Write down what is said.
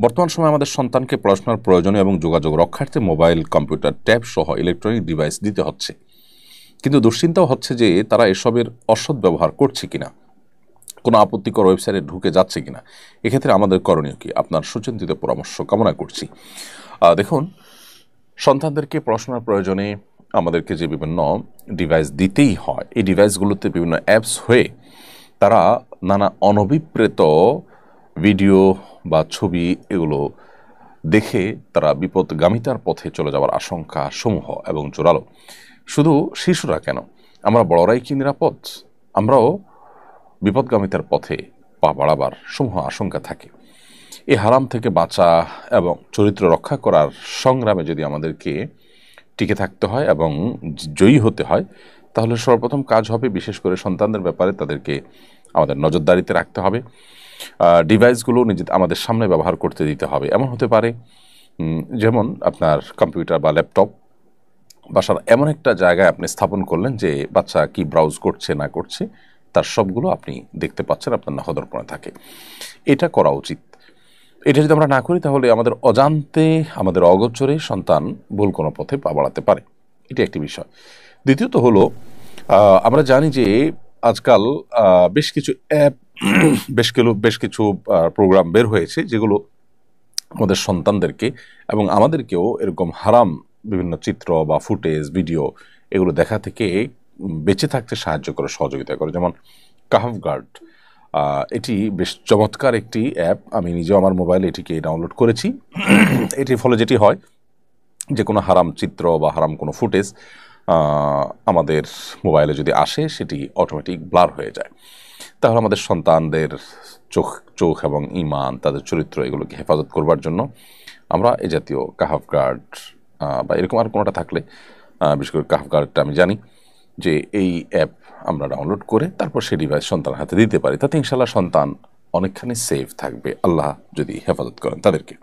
বর্তমান সময়ে আমাদের সন্তানকে পড়াশোনার প্রয়োজনীয় এবং যোগাযোগ রক্ষার্থে মোবাইল, কম্পিউটার, ট্যাব সহ ইলেকট্রনিক ডিভাইস দিতে হচ্ছে। কিন্তু দুশ্চিন্তাও হচ্ছে যে তারা এসবের অসৎ ব্যবহার করছে কিনা, কোনো আপত্তিকর ওয়েবসাইটে ঢুকে যাচ্ছে কিনা। এক্ষেত্রে আমাদের করণীয় কি, আপনার সুচিন্তিত পরামর্শ কামনা করছি। দেখুন, সন্তানদেরকে পড়াশোনার প্রয়োজনে আমাদেরকে যে বিভিন্ন ডিভাইস দিতেই হয়, এই ডিভাইসগুলোতে বিভিন্ন অ্যাপস হয়ে তারা নানা অনভিপ্রেত ভিডিও বা ছবি এগুলো দেখে তারা বিপদগামিতার পথে চলে যাওয়ার আশঙ্কা সমূহ এবং জোরালো। শুধু শিশুরা কেন, আমরা বড়রাই কি নিরাপদ? আমরাও বিপদগামিতার পথে পা বাড়াবার সমূহ আশঙ্কা থাকে। এই হারাম থেকে বাঁচা এবং চরিত্র রক্ষা করার সংগ্রামে যদি আমাদেরকে টিকে থাকতে হয় এবং জয়ী হতে হয়, তাহলে সর্বপ্রথম কাজ হবে বিশেষ করে সন্তানদের ব্যাপারে তাদেরকে আমাদের নজরদারিতে রাখতে হবে। ডিভাইসগুলো আমাদের সামনে ব্যবহার করতে দিতে হবে। এমন হতে পারে যেমন আপনার কম্পিউটার বা ল্যাপটপ বাসার এমন একটা জায়গায় আপনি স্থাপন করলেন যে বাচ্চা কি ব্রাউজ করছে না করছে তার সবগুলো আপনি দেখতে পাচ্ছেন, আপনার নখদর্পণে থাকে। এটা করা উচিত। এটা যদি আমরা না করি তাহলে আমাদের অজান্তে, আমাদের অগোচরে সন্তান ভুল কোনো পথে পা বাড়াতে পারে। এটা একটি বিষয়। দ্বিতীয়ত হলো, আমরা জানি যে আজকাল বেশ কিছু অ্যাপ, বেশ কিছু প্রোগ্রাম বের হয়েছে যেগুলো আমাদের সন্তানদেরকে এবং আমাদেরকেও এরকম হারাম বিভিন্ন চিত্র বা ফুটেজ, ভিডিও এগুলো দেখা থেকে বেঁচে থাকতে সাহায্য করে, সহযোগিতা করে। যেমন কাহাফ গার্ড, এটি বেশ চমৎকার একটি অ্যাপ। আমি নিজেও আমার মোবাইলে এটিকে ডাউনলোড করেছি। এটির ফলে যেটি হয়, যে কোনো হারাম চিত্র বা হারাম কোনো ফুটেজ আমাদের মোবাইলে যদি আসে সেটি অটোমেটিক ব্লার হয়ে যায়। তাহলে আমাদের সন্তানদের চোখ এবং ঈমান, তাদের চরিত্র এগুলোকে হেফাজত করবার জন্য আমরা এই জাতীয় কাহাফ গার্ড বা এরকম আর কোনোটা থাকলে, বিশেষ করে কাহাফ গার্ডটা আমি জানি যে এই অ্যাপ আমরা ডাউনলোড করে তারপর সেই ডিভাইস সন্তানের হাতে দিতে পারি। তাতে ইনশাআল্লাহ সন্তান অনেকখানি সেফ থাকবে, আল্লাহ যদি হেফাজত করেন তাদেরকে।